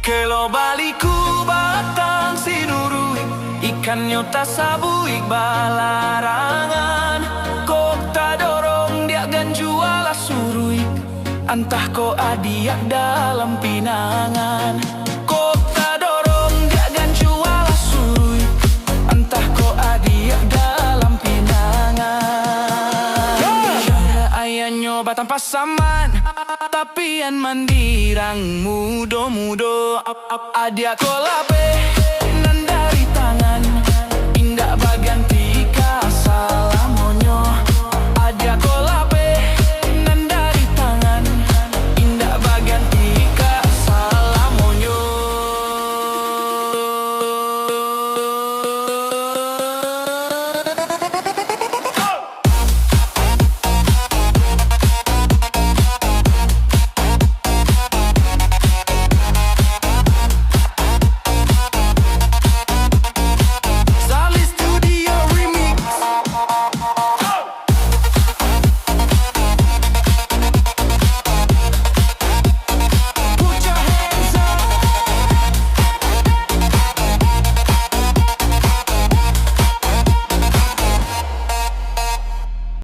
Kelo baliku batang sinurui, ikan nyota sabuik balarangan. Kok tak dorong dia gan juala surui, entah ko adiak dalam pinangan. Kok tak dorong dia gan juala surui, entah ko adiak dalam pinangan. Cara ayahnya batang pasaman, tapian mandirang mudo-mudo. Adiak ko lape